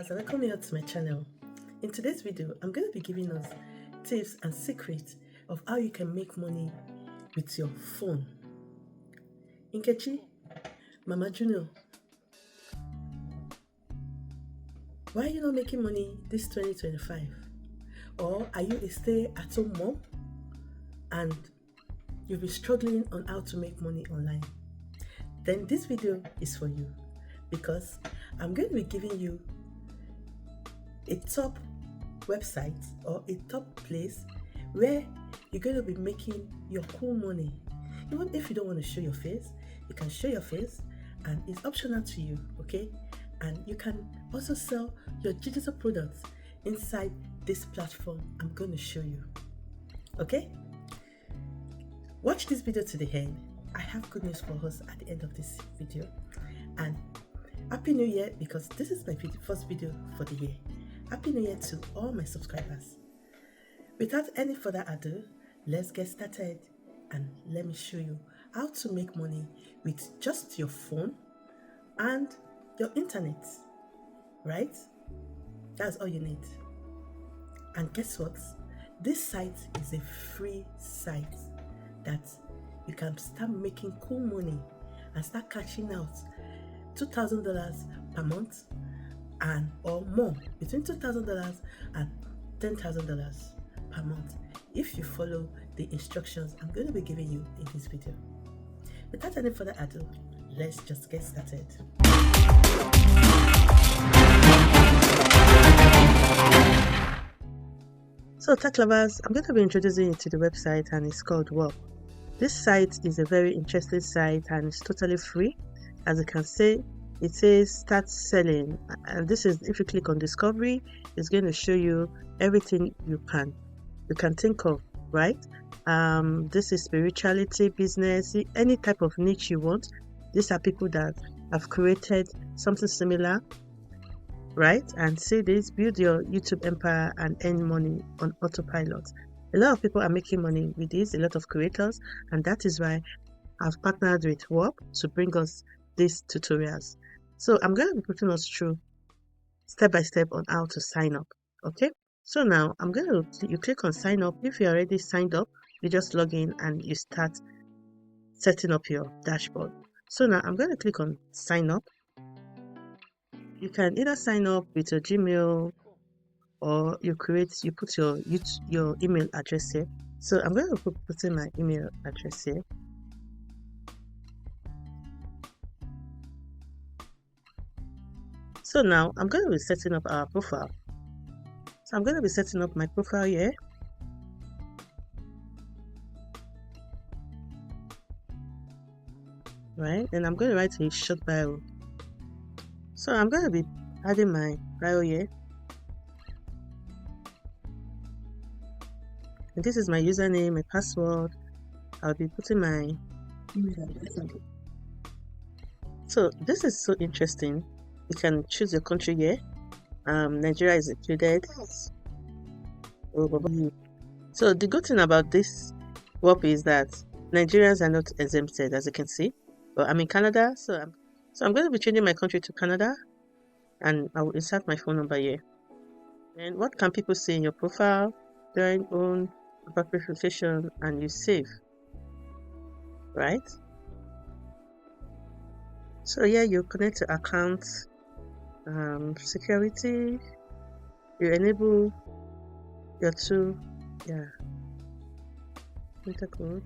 So welcome you to my channel. In today's video, I'm going to be giving us tips and secrets of how you can make money with your phone. Nkechi, Mama Junior, why are you not making money this 2025? Or are you a stay-at-home mom and you've been struggling on how to make money online? Then this video is for you because I'm going to be giving you a top website or a top place where you're going to be making your cool money. Even if you don't want to show your face, you can show your face and it's optional to you, okay? And you can also sell your digital products inside this platform I'm going to show you, okay? Watch this video to the end. I have good news for us at the end of this video. And Happy New Year, because this is my first video for the year. Happy New Year to all my subscribers. Without any further ado, let's get started and let me show you how to make money with just your phone and your internet, right? That's all you need. And guess what? This site is a free site that you can start making cool money and start cashing out $2,000 per month and or more, between $2,000 and $10,000 per month if you follow the instructions I'm going to be giving you in this video. Without any further ado, let's just get started. So tech lovers, I'm going to be introducing you to the website and it's called Work. This site is a very interesting site and it's totally free. As you can see, it says start selling, and this is, if you click on discovery, it's going to show you everything you can think of, right? This is spirituality, business, any type of niche you want. These are people that have created something similar, right? And say this, build your YouTube empire and earn money on autopilot. A lot of people are making money with this, a lot of creators, and that is why I've partnered with Warp to bring us these tutorials. So I'm going to be putting us through step by step on how to sign up. Okay, so now I'm going to, you click on sign up. If you're already signed up, you just log in and you start setting up your dashboard. So now I'm going to click on sign up. You can either sign up with your Gmail or you put your email address here. So I'm going to put in my email address here. So now I'm going to be setting up our profile. So I'm going to be setting up my profile here. Right, and I'm going to write a short bio. So I'm going to be adding my bio here. And this is my username, my password. I'll be putting my email address. So this is so interesting. You can choose your country here. Nigeria is included. So the good thing about this WAP is that Nigerians are not exempted, as you can see. But I'm in Canada, so I'm going to be changing my country to Canada, and I will insert my phone number here. And what can people see in your profile? Their own verification, and you save, right? So yeah, you connect to accounts. Security, you enable your enter code.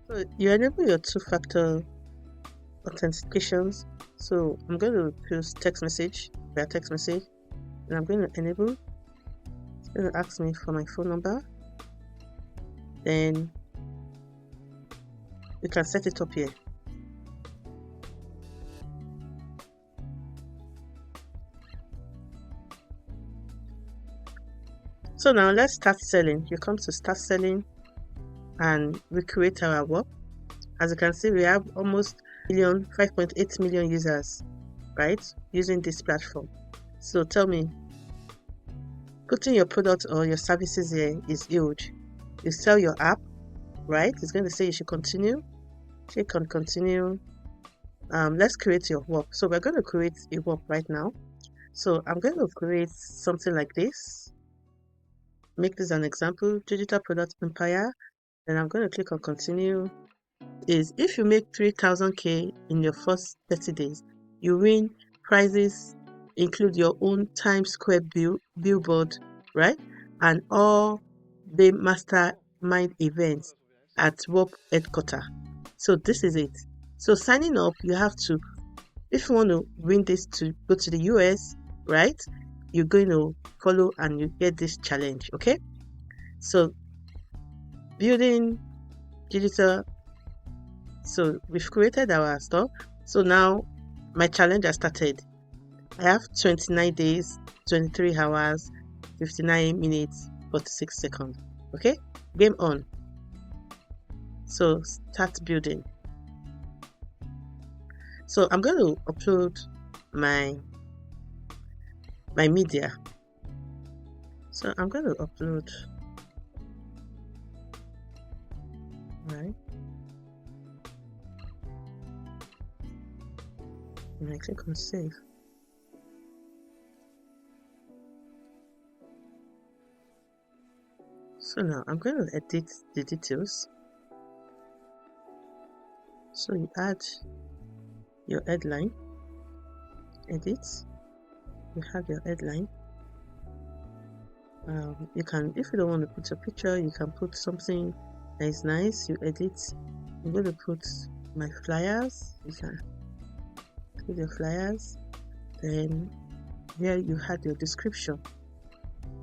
So you enable your two-factor authentications. So I'm going to use text message via text message, and I'm going to enable. It's going to ask me for my phone number. Then you can set it up here. So now let's start selling. You come to start selling and we create our work. As you can see, we have almost 5.8 million users, right, using this platform. So tell me, putting your product or your services here is huge. You sell your app, right? It's going to say you should continue. Click on continue. let's create your work. So we're going to create a work right now. So I'm going to create something like this. Make this an example, digital product empire. Then I'm going to click on continue. Is if you make 3,000K in your first 30 days, you win prizes, include your own Times Square billboard, right? And all the mastermind events at WOP headquarters. So this is it. So signing up, you have to, if you want to win this to go to the US, right? You're going to follow and you get this challenge, okay? So building digital. So we've created our stuff. So now my challenge has started. I have 29 days, 23 hours, 59 minutes, 46 seconds. Okay, game on. So start building. So I'm going to upload my media. So I'm going to upload, right? And I click on save. So now I'm going to edit the details. So you add your headline, edit, you have your headline. You can, if you don't want to put a picture, you can put something that is nice. You edit. I'm going to put my flyers. You can put your flyers. Then here you had your description,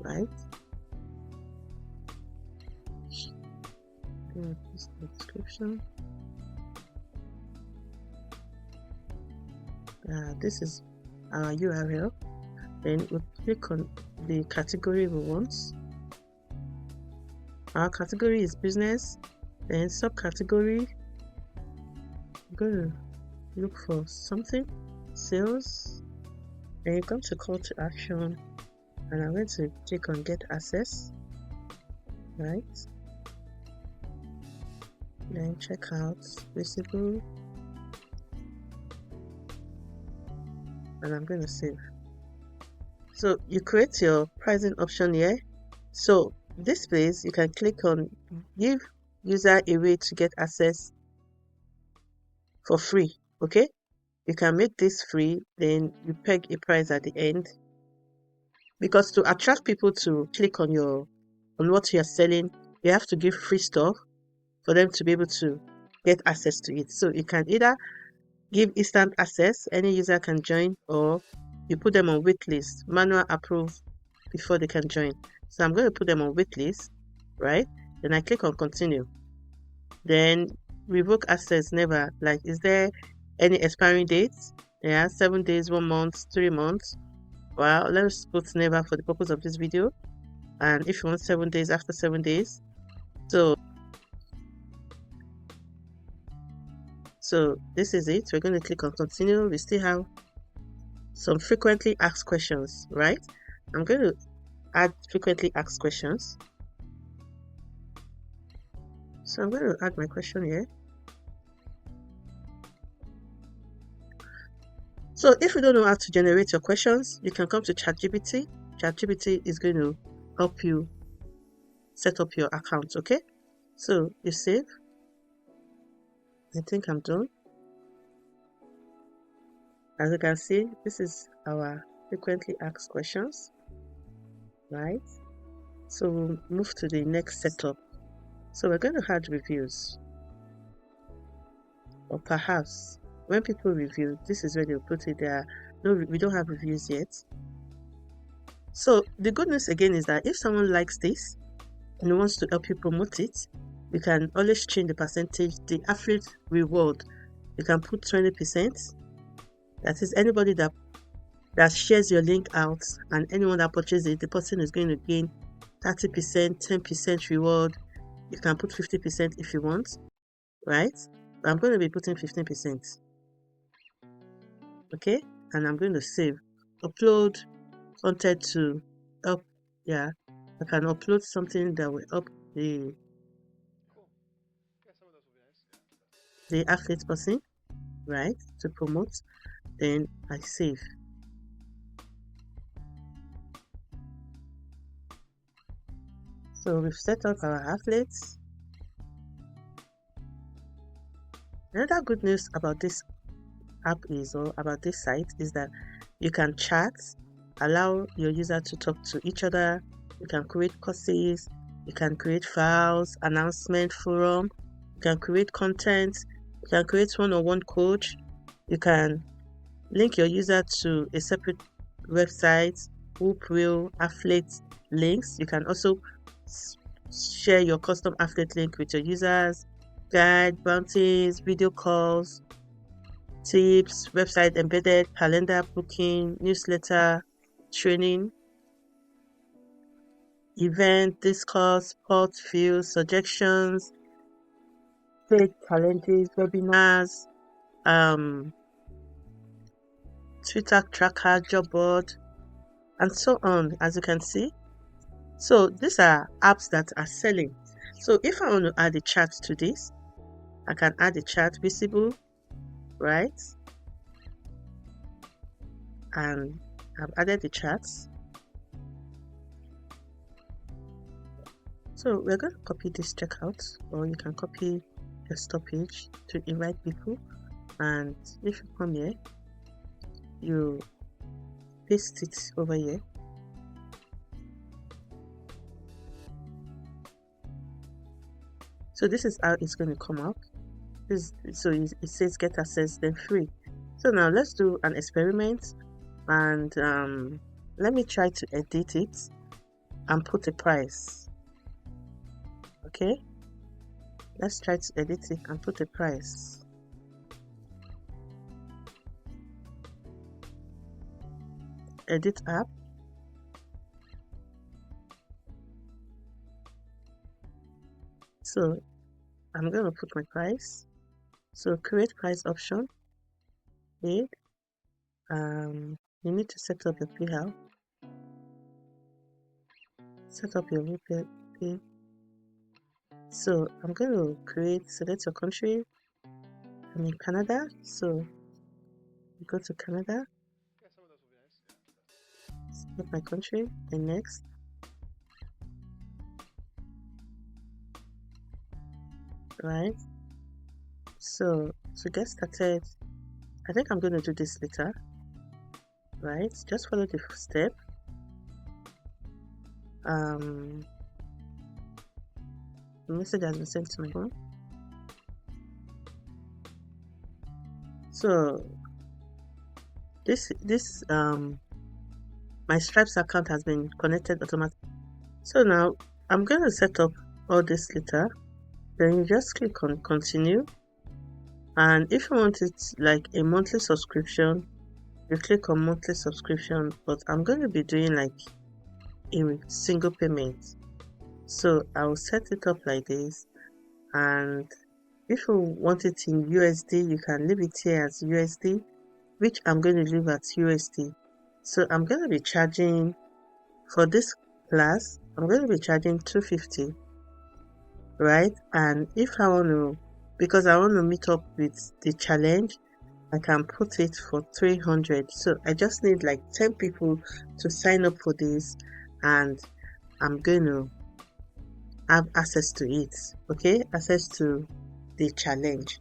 right? This is the description. This is our URL. Then we click on the category we want. Our category is business. Then subcategory, I'm going to look for something, sales. Then you come to call to action, and I'm going to click on get access, right? Then checkout, visible, and I'm going to save. So you create your pricing option here. So this place you can click on give user a way to get access for free. Okay, you can make this free, then you peg a price at the end, because to attract people to click on what you're selling, you have to give free stuff for them to be able to get access to it. So you can either give instant access, any user can join, or you put them on wait list, manual approve before they can join. So I'm going to put them on wait list, right? Then I click on continue. Then revoke access never. Like, is there any expiring dates? Yeah, 7 days, 1 month, 3 months. Well, let's put never for the purpose of this video. And if you want 7 days, after 7 days. So this is it. We're going to click on continue. We still have some frequently asked questions, right? I'm going to add frequently asked questions. So I'm going to add my question here. So if you don't know how to generate your questions, you can come to ChatGPT. ChatGPT is going to help you set up your account, okay? So you save. I think I'm done. As you can see, this is our frequently asked questions, right? So we'll move to the next setup. So we're going to add reviews. Or perhaps when people review, this is where they'll put it there. No, we don't have reviews yet. So the good news again is that if someone likes this and wants to help you promote it, you can always change the percentage. The affiliate reward, you can put 20%. That is, anybody that shares your link out and anyone that purchases it, the person is going to gain 30%, 10% reward. You can put 50% if you want, right? But I'm going to be putting 15%. Okay, and I'm going to save. Upload content to help. Yeah, I can upload something that will help the affiliate person, right, to promote. Then I save. So we've set up our affiliates. Another good news about this app is, or about this site, is that you can chat, allow your user to talk to each other. You can create courses, you can create files, announcement forum, you can create content, you can create one-on-one coach, you can link your user to a separate website, hoop reel, affiliate links. You can also share your custom affiliate link with your users, guide, bounties, video calls, tips, website embedded, calendar booking, newsletter, training, event, discourse, port views, suggestions, paid challenges, webinars, Twitter tracker, job board, and so on, as you can see. So these are apps that are selling. So if I want to add a chat to this, I can add a chat visible, right? And I've added the chats. So we're going to copy this checkout, or you can copy your stoppage to invite people. And if you come here, you paste it over here. So this is how it's going to come out. So it says get access then free. So now let's do an experiment, and let me try to edit it and put a price. Okay, let's try to edit it and put a price. Edit app. So I'm going to put my price. So create price option. Okay. You need to set up your PayPal. Set up your pay. So I'm going to select your country. I'm in Canada, so you go to Canada. Select my country, and next. Right. So to get started, I think I'm going to do this later. Right. Just follow the step. The message has been sent to my phone. So this my Stripes account has been connected automatically. So now I'm going to set up all this later. Then you just click on continue, and if you want it like a monthly subscription, you click on monthly subscription, but I'm going to be doing like a single payment. So I'll set it up like this, and if you want it in USD, you can leave it here as USD, which I'm going to leave at USD. So I'm going to be charging for this class, I'm going to be charging $250, right? And if I want to, because I want to meet up with the challenge, I can put it for 300. So I just need like 10 people to sign up for this, and I'm going to have access to it. Okay, access to the challenge.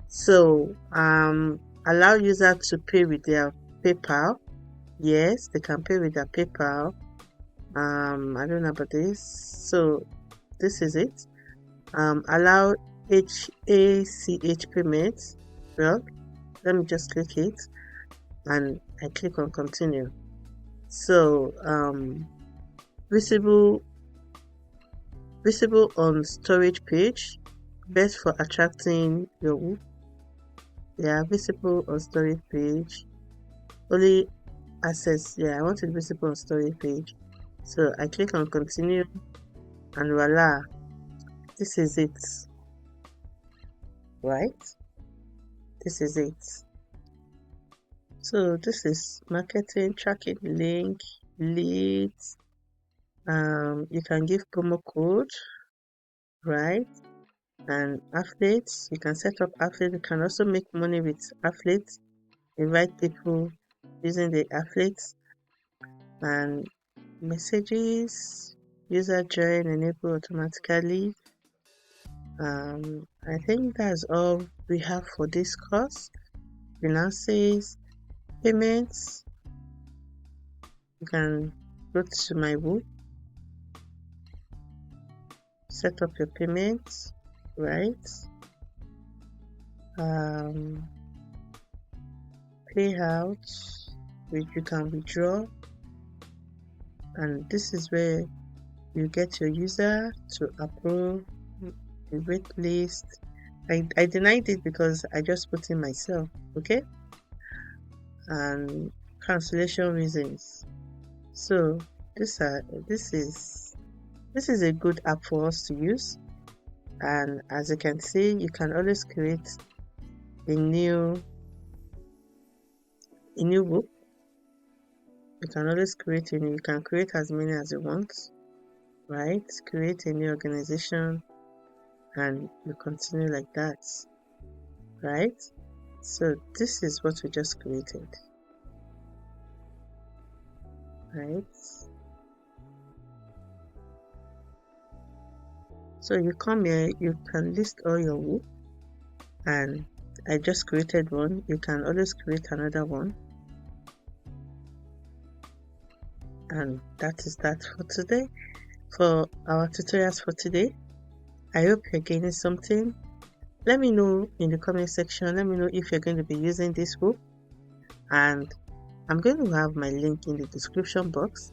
So allow user to pay with their PayPal. Yes, they can pay with their PayPal. I don't know about this. So this is it. Allow HACH payments. Well, let me just click it, and I click on continue. So visible on storage page, best for attracting your visible on storage page. Only access, I want it visible on storage page. So I click on continue, and voila, this is it. Right, this is it. So this is marketing, tracking, link, leads. You can give promo code, right? And affiliates, you can set up affiliate. You can also make money with affiliates, invite people using the affiliates, and messages, user join, enable automatically. I think that's all we have for this course. Finances, payments, you can go to my book, set up your payments, right? Um, Payouts, which you can withdraw, and this is where you get your user to approve the wait list. I denied it because I just put in myself, okay? And cancellation reasons. So this are this is a good app for us to use. And as you can see, you can always create a new book. You can always create you can create as many as you want, right? Create a new organization and you continue like that, right? So this is what we just created, right? So you come here, you can list all your work, and I just created one. You can always create another one, and that is that for today. For our tutorials for today, I hope you're gaining something. Let me know in the comment section. Let me know if you're going to be using this book, and I'm going to have my link in the description box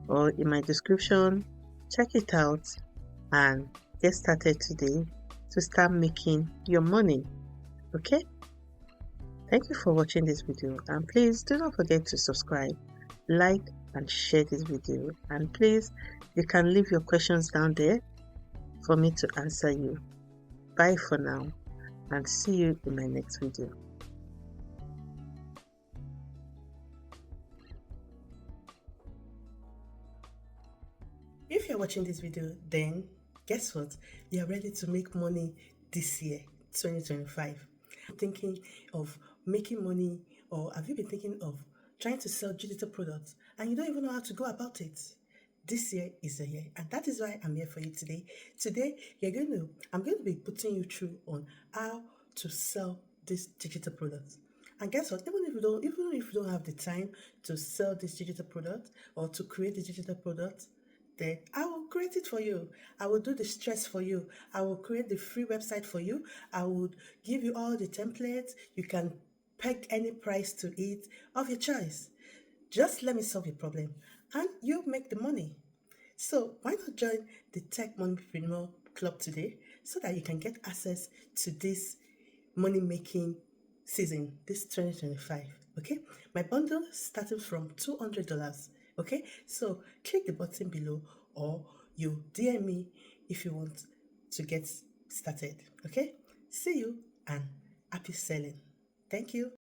or in my description. Check it out and get started today to start making your money. Okay? Thank you for watching this video, and please do not forget to subscribe, like and share this video, and please you can leave your questions down there for me to answer you. Bye for now and see you in my next video. If you're watching this video, then guess what? You're ready to make money this year, 2025. Thinking of making money, or have you been thinking of trying to sell digital products and you don't even know how to go about it? This year is the year, and that is why I'm here for you today. Today, I'm going to be putting you through on how to sell this digital product. And guess what? Even if you don't have the time to sell this digital product or to create the digital product, then I will create it for you. I will do the stress for you. I will create the free website for you. I would give you all the templates. You can peg any price to it of your choice. Just let me solve your problem and you make the money. So why not join the Tech Mompreneur Club today so that you can get access to this money making season, this 2025. Okay, my bundle starting from $200. Okay, so click the button below or you DM me if you want to get started. Okay, see you and happy selling. Thank you.